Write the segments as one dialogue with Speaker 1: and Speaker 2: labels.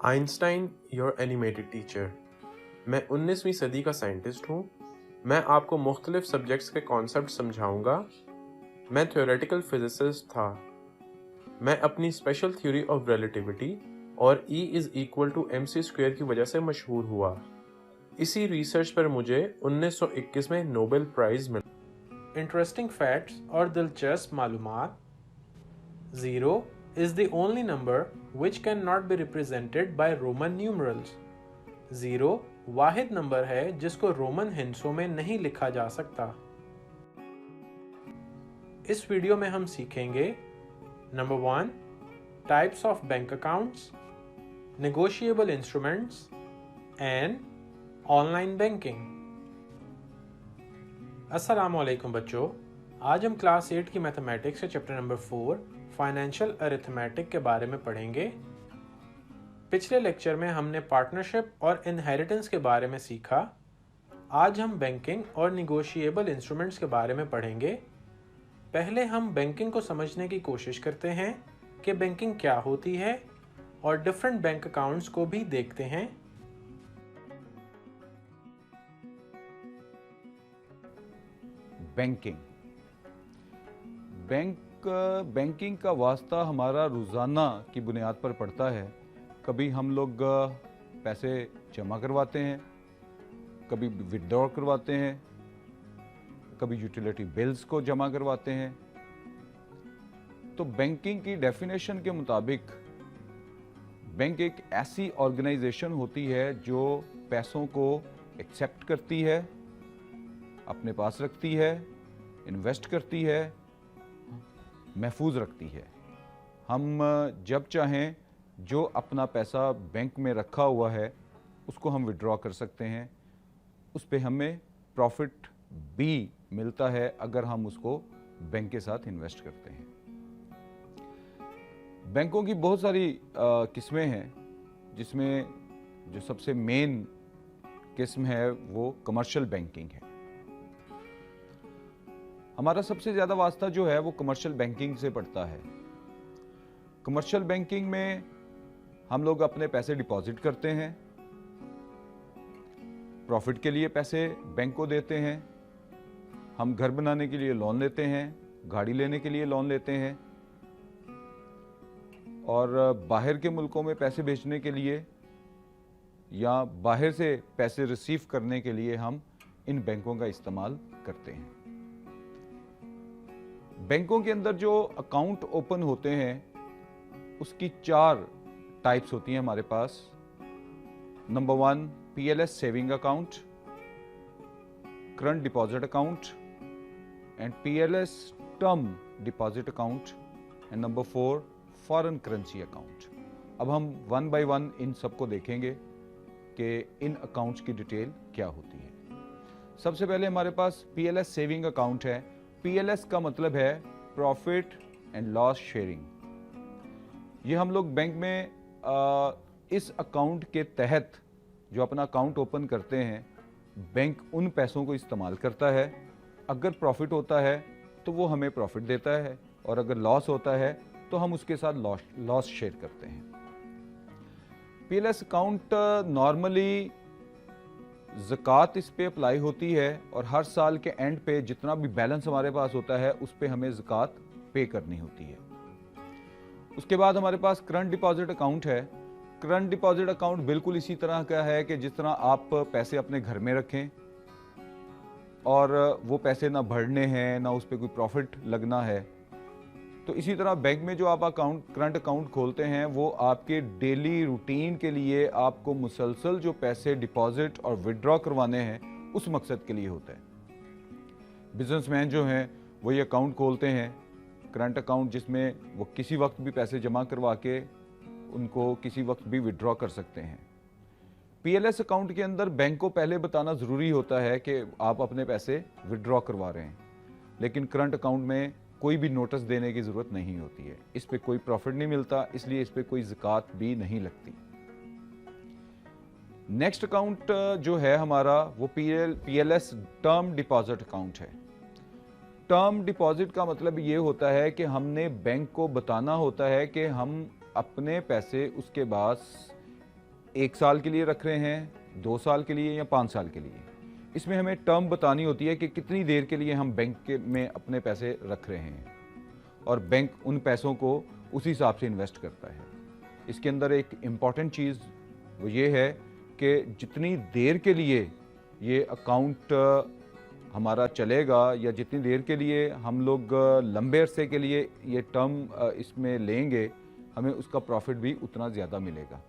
Speaker 1: Einstein your animated teacher. मैं 19वीं सदी का साइंटिस्ट हूँ। मैं आपको मुख्तलिफ सब्जेक्ट्स के कॉन्सेप्ट समझाऊंगा। मैं थ्योरेटिकल फिजिसिस्ट था। मैं अपनी स्पेशल थ्योरी ऑफ रिलेटिविटी और E is equal to mc² की वजह से मशहूर हुआ। इसी रिसर्च पर मुझे 1921 में नोबेल प्राइज़ मिला। इंटरेस्टिंग फैक्ट्स और दिलचस्प मालूमात। 0 is the only number which cannot be represented by Roman numerals. 0 Wahid number है जिसको रोमन हिंसों में नहीं लिखा जा सकता। इस वीडियो में हम सीखेंगे number 1 types of bank accounts, negotiable instruments and online banking. अस्सलाम वालेकुम बच्चों, आज हम क्लास 8 की मैथमेटिक्स के चैप्टर नंबर 4 फाइनेंशियल अरिथमेटिक के बारे में पढ़ेंगे। पिछले लेक्चर में हमने पार्टनरशिप और इनहेरिटेंस के बारे में सीखा। आज हम बैंकिंग और निगोशिएबल इंस्ट्रूमेंट्स के बारे में पढ़ेंगे। पहले हम बैंकिंग को समझने की कोशिश करते हैं कि बैंकिंग क्या होती है और डिफरेंट बैंक अकाउंट्स को भी देखते हैं।
Speaker 2: बैंकिंग का वास्ता हमारा रोज़ाना की बुनियाद पर पड़ता है। कभी हम लोग पैसे जमा करवाते हैं, कभी विड्रॉ करवाते हैं, कभी यूटिलिटी बिल्स को जमा करवाते हैं। तो बैंकिंग की डेफिनेशन के मुताबिक बैंक एक ऐसी ऑर्गेनाइजेशन होती है जो पैसों को एक्सेप्ट करती है, अपने पास रखती है, इन्वेस्ट करती है, महफूज रखती है। हम जब चाहें जो अपना पैसा बैंक में रखा हुआ है उसको हम विड्रॉ कर सकते हैं। उस पे हमें प्रॉफिट भी मिलता है अगर हम उसको बैंक के साथ इन्वेस्ट करते हैं। बैंकों की बहुत सारी किस्में हैं, जिसमें जो सबसे मेन किस्म है वो कमर्शियल बैंकिंग है। हमारा सबसे ज़्यादा वास्ता जो है वो कमर्शियल बैंकिंग से पड़ता है। कमर्शियल बैंकिंग में हम लोग अपने पैसे डिपॉजिट करते हैं, प्रॉफिट के लिए पैसे बैंक को देते हैं, हम घर बनाने के लिए लोन लेते हैं, गाड़ी लेने के लिए लोन लेते हैं, और बाहर के मुल्कों में पैसे भेजने के लिए या बाहर से पैसे रिसीव करने के लिए हम इन बैंकों का इस्तेमाल करते हैं। बैंकों के अंदर जो अकाउंट ओपन होते हैं उसकी 4 टाइप्स होती हैं हमारे पास। Number 1 PLS saving account, current deposit account and PLS term deposit account and number 4 foreign currency account. अब हम 1 बाय 1 इन सबको देखेंगे कि इन अकाउंट्स की डिटेल क्या होती है। सबसे पहले हमारे पास PLS सेविंग अकाउंट है। PLS का मतलब है प्रॉफिट एंड लॉस शेयरिंग। ये हम लोग बैंक में इस अकाउंट के तहत जो अपना अकाउंट ओपन करते हैं, बैंक उन पैसों को इस्तेमाल करता है। अगर प्रॉफिट होता है तो वो हमें प्रॉफिट देता है, और अगर लॉस होता है तो हम उसके साथ लॉस शेयर करते हैं। PLS अकाउंट नॉर्मली ज़कात इस पे अप्लाई होती है, और हर साल के एंड पे जितना भी बैलेंस हमारे पास होता है उस पे हमें ज़कात पे करनी होती है। उसके बाद हमारे पास करंट डिपॉजिट अकाउंट है। करंट डिपॉजिट अकाउंट बिल्कुल इसी तरह का है कि जिस तरह आप पैसे अपने घर में रखें और वो पैसे ना बढ़ने हैं ना उस पर कोई प्रॉफिट लगना है, तो इसी तरह बैंक में जो आप करंट अकाउंट खोलते हैं वो आपके डेली रूटीन के लिए आपको मुसलसल जो पैसे डिपॉजिट और विड्रॉ करवाने हैं उस मकसद के लिए होता है। बिजनेसमैन जो हैं वो ये अकाउंट खोलते हैं, करंट अकाउंट, जिसमें वो किसी वक्त भी पैसे जमा करवा के उनको किसी वक्त भी विड्रॉ कर सकते हैं। PLS अकाउंट के अंदर बैंक को पहले बताना ज़रूरी होता है कि आप अपने पैसे विड्रॉ करवा रहे हैं, लेकिन करंट अकाउंट में कोई भी नोटिस देने की ज़रूरत नहीं होती है। इस पे कोई प्रॉफिट नहीं मिलता, इसलिए इस पे कोई ज़कात भी नहीं लगती। नेक्स्ट अकाउंट जो है हमारा वो PLS टर्म डिपॉजिट अकाउंट है। टर्म डिपॉजिट का मतलब ये होता है कि हमने बैंक को बताना होता है कि हम अपने पैसे उसके बाद 1 साल के लिए रख रहे हैं, 2 साल के लिए या 5 साल के लिए। इसमें हमें टर्म बतानी होती है कि कितनी देर के लिए हम बैंक में अपने पैसे रख रहे हैं और बैंक उन पैसों को उसी हिसाब से इन्वेस्ट करता है। इसके अंदर एक इम्पॉर्टेंट चीज़ वो ये है कि जितनी देर के लिए ये अकाउंट हमारा चलेगा या जितनी देर के लिए हम लोग लंबे अरसे के लिए ये टर्म इसमें लेंगे, हमें उसका प्रॉफिट भी उतना ज़्यादा मिलेगा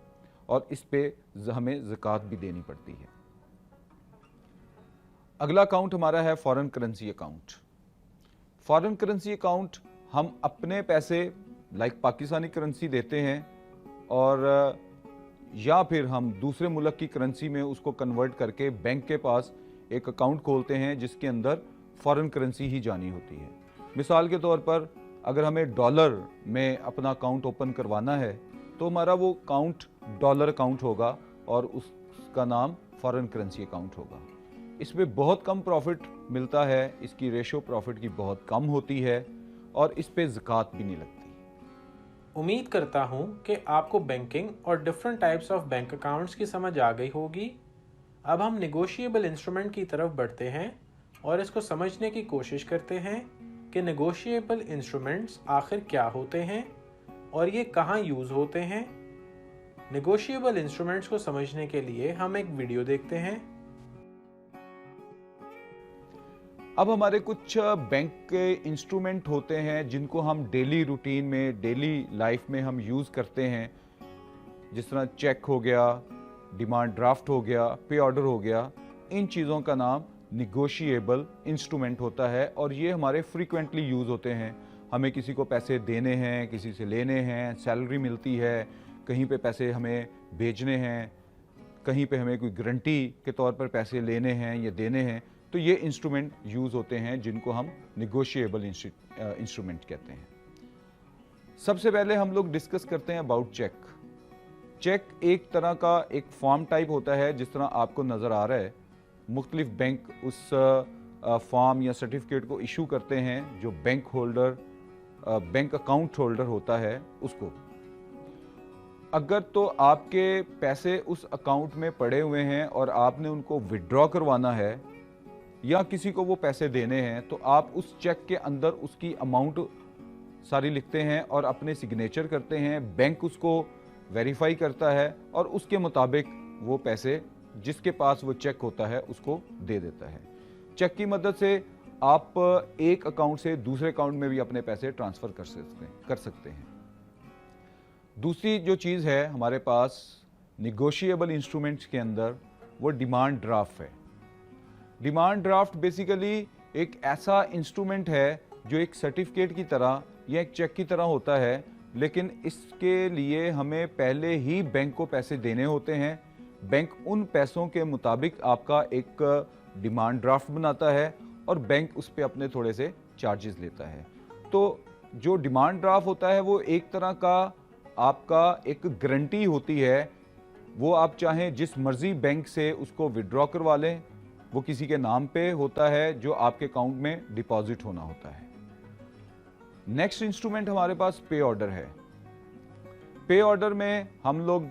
Speaker 2: और इस पे हमें ज़कात भी देनी पड़ती है। अगला अकाउंट हमारा है foreign currency account. Foreign currency account हम अपने पैसे लाइक पाकिस्तानी करेंसी देते हैं और या फिर हम दूसरे मुल्क की करेंसी में उसको कन्वर्ट करके बैंक के पास एक अकाउंट खोलते हैं जिसके अंदर फॉरेन करेंसी ही जानी होती है। मिसाल के तौर पर अगर हमें डॉलर में अपना अकाउंट ओपन करवाना है तो हमारा वो अकाउंट डॉलर अकाउंट होगा और उसका नाम फॉरेन करेंसी अकाउंट होगा। इसमें बहुत कम प्रॉफिट मिलता है, इसकी रेशो प्रॉफिट की बहुत कम होती है और इस पे ज़कात भी नहीं लगती।
Speaker 1: उम्मीद करता हूँ कि आपको बैंकिंग और different types of bank accounts की समझ आ गई होगी। अब हम नेगोशिएबल इंस्ट्रूमेंट की तरफ बढ़ते हैं और इसको समझने की कोशिश करते हैं कि नेगोशिएबल इंस्ट्रूमेंट्स आखिर क्या होते हैं और ये कहाँ यूज़ होते हैं। नेगोशिएबल इंस्ट्रूमेंट्स को समझने के लिए हम एक वीडियो देखते हैं।
Speaker 2: अब हमारे कुछ बैंक के इंस्ट्रूमेंट होते हैं जिनको हम डेली रूटीन में, डेली लाइफ में हम यूज़ करते हैं, जिस तरह चेक हो गया, डिमांड ड्राफ्ट हो गया, पे ऑर्डर हो गया। इन चीज़ों का नाम निगोशिएबल इंस्ट्रूमेंट होता है और ये हमारे फ्रीक्वेंटली यूज़ होते हैं। हमें किसी को पैसे देने हैं, किसी से लेने हैं, सैलरी मिलती है, कहीं पे पैसे हमें भेजने हैं, कहीं पे हमें कोई गारंटी के तौर पर पैसे लेने हैं या देने हैं, तो ये इंस्ट्रूमेंट यूज़ होते हैं जिनको हम निगोशिएबल इंस्ट्रूमेंट कहते हैं। सबसे पहले हम लोग डिस्कस करते हैं अबाउट चेक। चेक एक तरह का एक फॉर्म टाइप होता है, जिस तरह आपको नज़र आ रहा है। मुख्तलिफ बैंक उस फॉर्म या सर्टिफिकेट को इशू करते हैं जो bank holder, bank account holder होता है उसको। अगर तो आपके पैसे उस अकाउंट में पड़े हुए हैं और आपने उनको विड्रॉ करवाना है या किसी को वो पैसे देने हैं, तो आप उस चेक के अंदर उसकी अमाउंट सारी लिखते हैं और अपने सिग्नेचर करते हैं। बैंक उसको वेरीफाई करता है और उसके मुताबिक वो पैसे जिसके पास वो चेक होता है उसको दे देता है। चेक की मदद से आप एक अकाउंट से दूसरे अकाउंट में भी अपने पैसे ट्रांसफ़र कर सकते हैं। दूसरी जो चीज़ है हमारे पास निगोशिएबल इंस्ट्रूमेंट्स के अंदर, वो डिमांड ड्राफ्ट है। डिमांड ड्राफ्ट बेसिकली एक ऐसा इंस्ट्रूमेंट है जो एक सर्टिफिकेट की तरह या एक चेक की तरह होता है, लेकिन इसके लिए हमें पहले ही बैंक को पैसे देने होते हैं। बैंक उन पैसों के मुताबिक आपका एक डिमांड ड्राफ्ट बनाता है और बैंक उस पर अपने थोड़े से चार्जेस लेता है। तो जो डिमांड ड्राफ्ट होता है वो एक तरह का आपका एक गारंटी होती है। वो आप चाहें जिस मर्ज़ी बैंक से उसको विड्रॉ करवा लें, वो किसी के नाम पे होता है जो आपके अकाउंट में डिपॉजिट होना होता है। नेक्स्ट इंस्ट्रूमेंट हमारे पास पे ऑर्डर है। पे ऑर्डर में हम लोग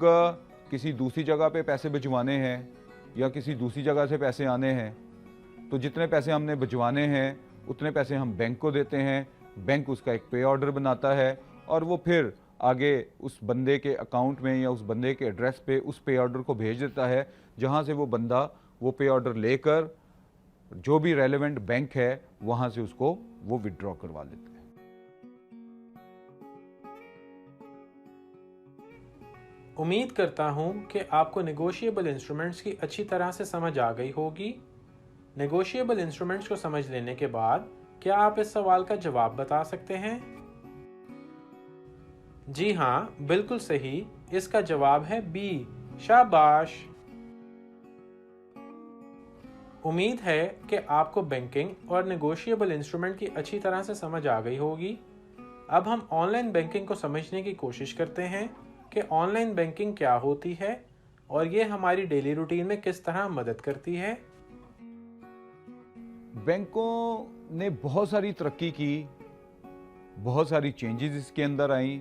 Speaker 2: किसी दूसरी जगह पे पैसे भिजवाने हैं या किसी दूसरी जगह से पैसे आने हैं, तो जितने पैसे हमने भिजवाने हैं उतने पैसे हम बैंक को देते हैं। बैंक उसका एक पे ऑर्डर बनाता है और वो फिर आगे उस बंदे के अकाउंट में या उस बंदे के एड्रेस पे उस पे ऑर्डर को भेज देता है, जहाँ से वो बंदा वो पे ऑर्डर लेकर जो भी रेलेवेंट बैंक है वहाँ से उसको वो विड्रॉ करवा लेता है।
Speaker 1: उम्मीद करता हूँ कि आपको नेगोशिएबल इंस्ट्रूमेंट्स की अच्छी तरह से समझ आ गई होगी। नेगोशिएबल इंस्ट्रूमेंट्स को समझ लेने के बाद क्या आप इस सवाल का जवाब बता सकते हैं? जी हाँ, बिल्कुल सही। इसका जवाब है बी। शाबाश। उम्मीद है कि आपको बैंकिंग और नेगोशिएबल इंस्ट्रूमेंट की अच्छी तरह से समझ आ गई होगी। अब हम ऑनलाइन बैंकिंग को समझने की कोशिश करते हैं कि ऑनलाइन बैंकिंग क्या होती है और ये हमारी डेली रूटीन में किस तरह मदद करती है।
Speaker 2: बैंकों ने बहुत सारी तरक्की की, बहुत सारी चेंजेस इसके अंदर आई।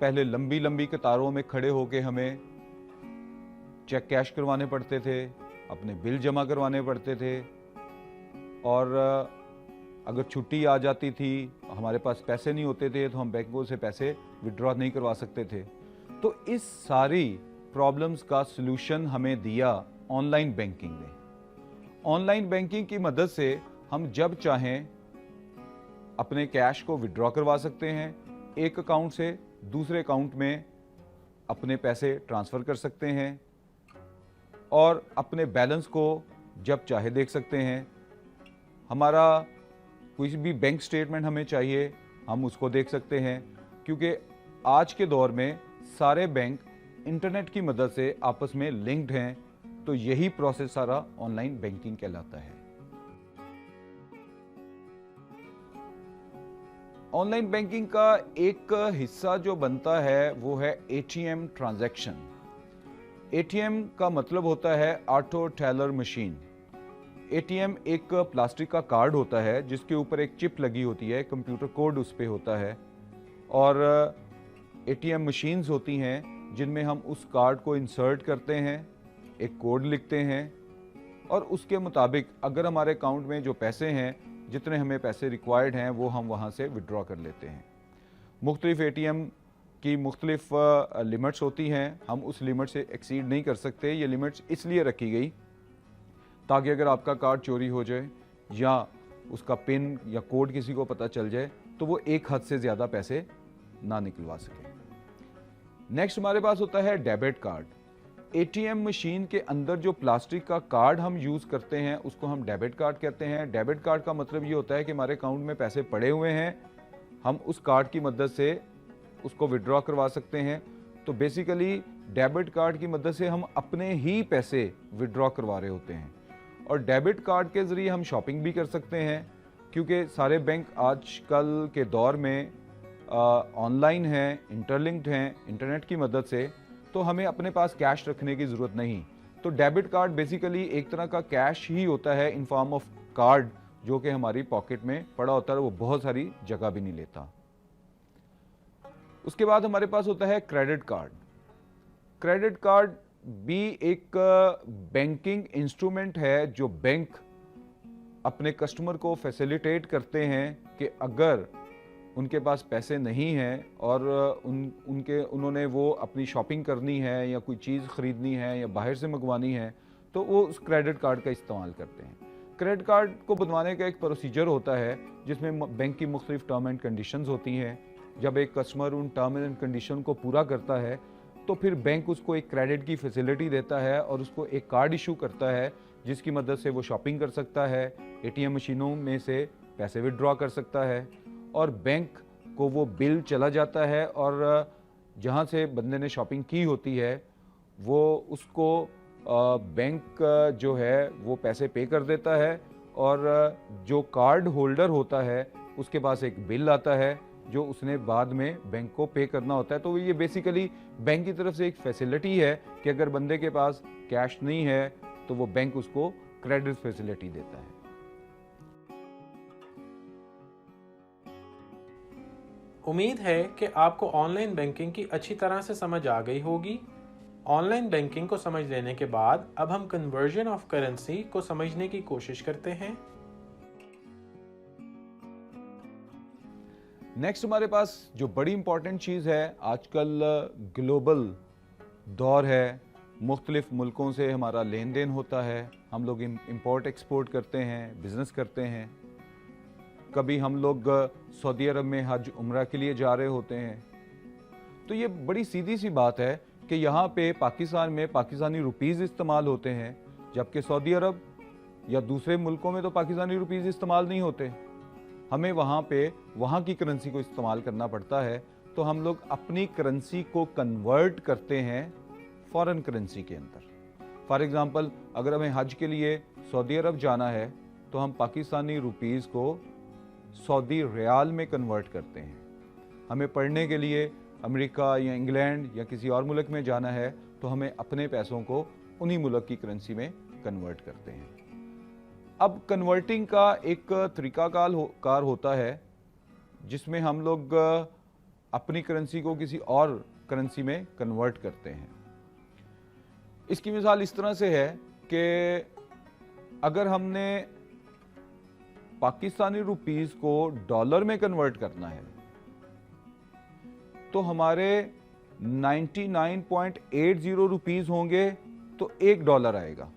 Speaker 2: पहले लंबी लंबी कतारों में खड़े होके हमें चेक कैश करवाने पड़ते थे, अपने बिल जमा करवाने पड़ते थे, और अगर छुट्टी आ जाती थी, हमारे पास पैसे नहीं होते थे तो हम बैंकों से पैसे विड्रॉ नहीं करवा सकते थे। तो इस सारी प्रॉब्लम्स का सलूशन हमें दिया ऑनलाइन बैंकिंग ने। ऑनलाइन बैंकिंग की मदद से हम जब चाहें अपने कैश को विड्रॉ करवा सकते हैं, एक अकाउंट से दूसरे अकाउंट में अपने पैसे ट्रांसफ़र कर सकते हैं और अपने बैलेंस को जब चाहे देख सकते हैं। हमारा कोई भी बैंक स्टेटमेंट हमें चाहिए, हम उसको देख सकते हैं, क्योंकि आज के दौर में सारे बैंक इंटरनेट की मदद से आपस में लिंक्ड हैं। तो यही प्रोसेस सारा ऑनलाइन बैंकिंग कहलाता है। ऑनलाइन बैंकिंग का एक हिस्सा जो बनता है वो है एटीएम ट्रांजैक्शन। एटीएम का मतलब होता है ऑटो टेलर मशीन। एटीएम एक प्लास्टिक का कार्ड होता है जिसके ऊपर एक चिप लगी होती है, कंप्यूटर कोड उस पर होता है, और एटीएम मशीन्स होती हैं जिनमें हम उस कार्ड को इंसर्ट करते हैं, एक कोड लिखते हैं, और उसके मुताबिक अगर हमारे अकाउंट में जो पैसे हैं, जितने हमें पैसे रिक्वायर्ड हैं, वो हम वहाँ से विड्रॉ कर लेते हैं। मुख्तलिफ एटीएम की मुख्तलिफ लिमिट्स होती हैं, हम उस लिमिट से एक्सीड नहीं कर सकते। ये लिमिट्स इसलिए रखी गई ताकि अगर आपका कार्ड चोरी हो जाए या उसका पिन या कोड किसी को पता चल जाए तो वो एक हद से ज़्यादा पैसे ना निकलवा सके। नेक्स्ट हमारे पास होता है डेबिट कार्ड। एटीएम मशीन के अंदर जो प्लास्टिक का कार्ड हम यूज़ करते हैं उसको हम डेबिट कार्ड कहते हैं। डेबिट कार्ड का मतलब ये होता है कि हमारे अकाउंट में पैसे पड़े हुए हैं, हम उस कार्ड की मदद से उसको विड्रॉ करवा सकते हैं। तो बेसिकली डेबिट कार्ड की मदद से हम अपने ही पैसे विड्रॉ करवा रहे होते हैं। और डेबिट कार्ड के ज़रिए हम शॉपिंग भी कर सकते हैं, क्योंकि सारे बैंक आजकल के दौर में ऑनलाइन हैं, इंटरलिंक्ड हैं इंटरनेट की मदद से, तो हमें अपने पास कैश रखने की ज़रूरत नहीं। तो डेबिट कार्ड बेसिकली एक तरह का कैश ही होता है इन फॉर्म ऑफ कार्ड, जो कि हमारी पॉकेट में पड़ा होता है, वो बहुत सारी जगह भी नहीं लेता। उसके बाद हमारे पास होता है क्रेडिट कार्ड। क्रेडिट कार्ड भी एक बैंकिंग इंस्ट्रूमेंट है जो बैंक अपने कस्टमर को फैसिलिटेट करते हैं कि अगर उनके पास पैसे नहीं हैं और उन्होंने वो अपनी शॉपिंग करनी है या कोई चीज़ ख़रीदनी है या बाहर से मंगवानी है, तो वो उस क्रेडिट कार्ड का इस्तेमाल करते हैं। क्रेडिट कार्ड को बनवाने का एक प्रोसीजर होता है जिसमें बैंक की मुख्तलिफ टर्म एंड कंडीशंस होती हैं। जब एक कस्टमर उन टर्म एंड कंडीशन को पूरा करता है तो फिर बैंक उसको एक क्रेडिट की फैसिलिटी देता है और उसको एक कार्ड इशू करता है जिसकी मदद से वो शॉपिंग कर सकता है, एटीएम मशीनों में से पैसे विड्रॉ कर सकता है, और बैंक को वो बिल चला जाता है और जहाँ से बंदे ने शॉपिंग की होती है वो उसको बैंक जो है वो पैसे पे कर देता है, और जो कार्ड होल्डर होता है उसके पास एक बिल आता है जो उसने बाद में बैंक को पे करना होता है। तो ये बेसिकली बैंक की तरफ से एक फैसिलिटी है कि अगर बंदे के पास कैश नहीं है तो वो बैंक उसको क्रेडिट फैसिलिटी देता है।
Speaker 1: उम्मीद है कि आपको ऑनलाइन बैंकिंग की अच्छी तरह से समझ आ गई होगी। ऑनलाइन बैंकिंग को समझ लेने के बाद अब हम कन्वर्जन ऑफ करेंसी को समझने की कोशिश करते हैं।
Speaker 2: नेक्स्ट हमारे पास जो बड़ी इंपॉर्टेंट चीज़ है, आजकल ग्लोबल दौर है, मुख्तलिफ मुल्कों से हमारा लेन देन होता है, हम लोग इंपोर्ट एक्सपोर्ट करते हैं, बिज़नेस करते हैं। कभी हम लोग सऊदी अरब में हज उम्रा के लिए जा रहे होते हैं। तो ये बड़ी सीधी सी बात है कि यहाँ पे पाकिस्तान में पाकिस्तानी रुपीज़ इस्तेमाल होते हैं, जबकि सऊदी अरब या दूसरे मुल्कों में तो पाकिस्तानी रुपीज़ इस्तेमाल नहीं होते। हमें वहाँ पे वहाँ की करेंसी को इस्तेमाल करना पड़ता है। तो हम लोग अपनी करेंसी को कन्वर्ट करते हैं फॉरेन करेंसी के अंदर। फॉर एग्ज़ाम्पल, अगर हमें हज के लिए सऊदी अरब जाना है तो हम पाकिस्तानी रुपीज़ को सऊदी रियाल में कन्वर्ट करते हैं। हमें पढ़ने के लिए अमेरिका या इंग्लैंड या किसी और मुल्क में जाना है तो हमें अपने पैसों को उन्हीं मुल्क की करेंसी में कन्वर्ट करते हैं। अब कन्वर्टिंग का एक तरीक़ाकार होता है जिसमें हम लोग अपनी करेंसी को किसी और करेंसी में कन्वर्ट करते हैं। इसकी मिसाल इस तरह से है कि अगर हमने पाकिस्तानी रुपीस को डॉलर में कन्वर्ट करना है तो हमारे 99.80 रुपीस होंगे तो $1 आएगा।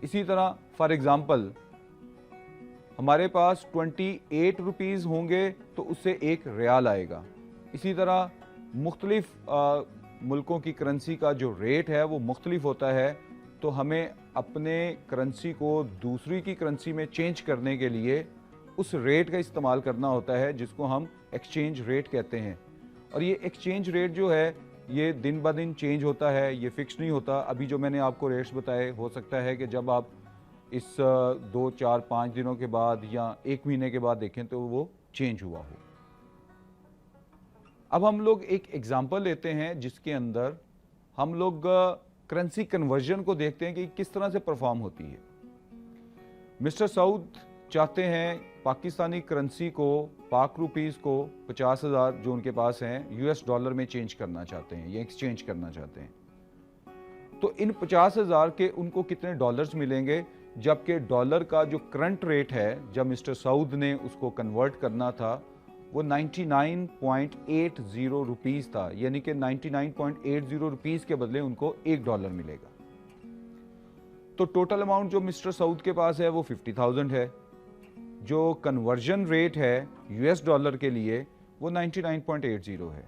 Speaker 2: इसी तरह फॉर एग्जांपल हमारे पास 28 रुपीस होंगे तो उससे $1 आएगा। इसी तरह मुख्तलिफ मुल्कों की करेंसी का जो रेट है वो मुख्तलिफ होता है, तो हमें अपने करेंसी को दूसरी की करेंसी में चेंज करने के लिए उस रेट का इस्तेमाल करना होता है जिसको हम एक्सचेंज रेट कहते हैं। और ये एक्सचेंज रेट जो है ये दिन ब दिन चेंज होता है, ये फिक्स नहीं होता। अभी जो मैंने आपको रेट्स बताए, हो सकता है कि जब आप इस 2, 4, 5 दिनों के बाद या 1 महीने के बाद देखें तो वो चेंज हुआ हो। अब हम लोग एक एग्जांपल लेते हैं जिसके अंदर हम लोग करेंसी कन्वर्जन को देखते हैं कि किस तरह से परफॉर्म होती है। मिस्टर सऊद चाहते हैं पाकिस्तानी करेंसी को, पाक रुपीस को 50,000 जो उनके पास हैं US डॉलर में चेंज करना चाहते हैं या एक्सचेंज करना चाहते हैं। तो इन 50,000 के उनको कितने डॉलर्स मिलेंगे, जबकि डॉलर का जो करंट रेट है जब मिस्टर सऊद ने उसको कन्वर्ट करना था वो 99.80 रुपीस था, यानी कि 99.80 रुपीस के बदले उनको $1 मिलेगा। तो टोटल अमाउंट जो मिस्टर सऊद के पास है वो 50,000 है। जो कन्वर्जन रेट है US डॉलर के लिए वो 99.80 है।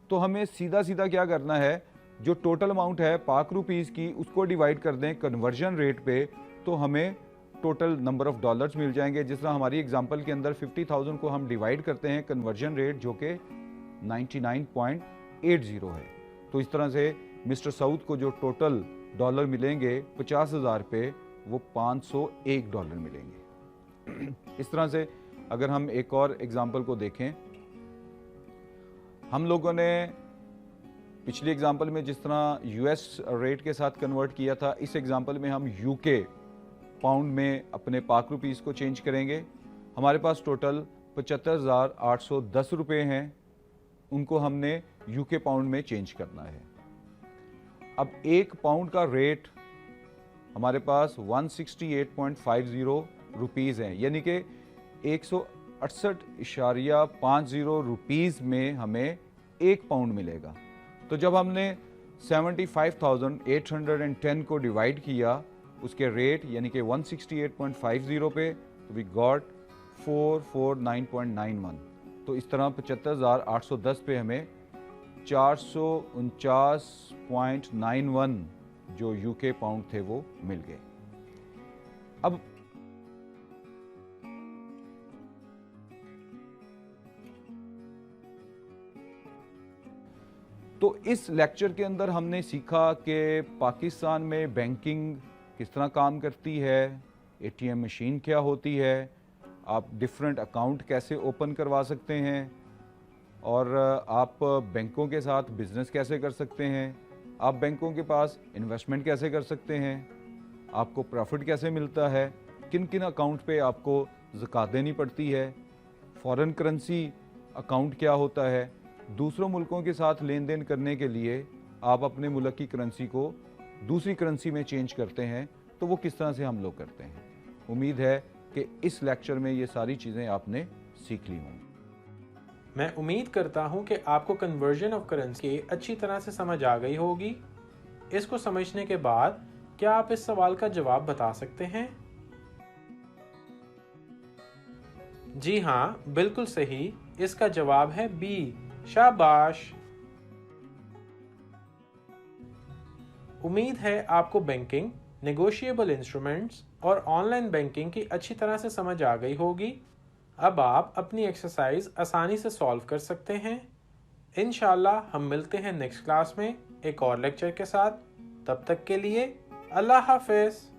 Speaker 2: तो हमें सीधा सीधा क्या करना है, जो टोटल अमाउंट है पाक रुपीस की उसको डिवाइड कर दें कन्वर्जन रेट पे, तो हमें टोटल नंबर ऑफ डॉलर्स मिल जाएंगे। जिस तरह हमारी एग्जांपल के अंदर 50,000 को हम डिवाइड करते हैं कन्वर्जन रेट जो कि 99.80 है। तो इस तरह से मिस्टर सऊद को जो टोटल डॉलर मिलेंगे 50,000 पे वो $501 मिलेंगे। इस तरह से अगर हम एक और एग्जांपल को देखें, हम लोगों ने पिछली एग्जांपल में जिस तरह US रेट के साथ कन्वर्ट किया था, इस एग्जांपल में हम UK पाउंड में अपने पाक रुपीस को चेंज करेंगे। हमारे पास टोटल 75,810 रुपये हैं, उनको हमने UK पाउंड में चेंज करना है। अब 1 पाउंड का रेट हमारे पास 168.50 रुपीज़ हैं, यानी कि 168.50 रुपीज़ में हमें 1 पाउंड मिलेगा। तो जब हमने 75,810 को डिवाइड किया उसके रेट यानी कि 168.50 पे, तो वी गॉट 449.91। तो इस तरह 75,810 पे हमें 449.91 जो UK पाउंड थे वो मिल गए। अब तो इस लेक्चर के अंदर हमने सीखा कि पाकिस्तान में बैंकिंग किस तरह काम करती है, ATM मशीन क्या होती है, आप डिफरेंट अकाउंट कैसे ओपन करवा सकते हैं, और आप बैंकों के साथ बिजनेस कैसे कर सकते हैं, आप बैंकों के पास इन्वेस्टमेंट कैसे कर सकते हैं, आपको प्रॉफिट कैसे मिलता है, किन किन अकाउंट पे आपको ज़कात देनी पड़ती है, फॉरेन करेंसी अकाउंट क्या होता है, दूसरों मुल्कों के साथ लेन देन करने के लिए आप अपने मुल्क की करेंसी को दूसरी करेंसी में चेंज करते हैं, तो वो किस तरह से हम लोग करते हैं। उम्मीद है कि इस लेक्चर में ये सारी चीज़ें आपने सीख ली होंगी।
Speaker 1: मैं उम्मीद करता हूं कि आपको कन्वर्जन ऑफ करेंसी अच्छी तरह से समझ आ गई होगी। इसको समझने के बाद क्या आप इस सवाल का जवाब बता सकते हैं? जी हाँ, बिल्कुल सही। इसका जवाब है बी। शाबाश। उम्मीद है आपको बैंकिंग, नेगोशिएबल इंस्ट्रूमेंट्स और ऑनलाइन बैंकिंग की अच्छी तरह से समझ आ गई होगी। अब आप अपनी एक्सरसाइज आसानी से सॉल्व कर सकते हैं। इंशाल्लाह हम मिलते हैं नेक्स्ट क्लास में एक और लेक्चर के साथ। तब तक के लिए अल्लाह हाफिज़।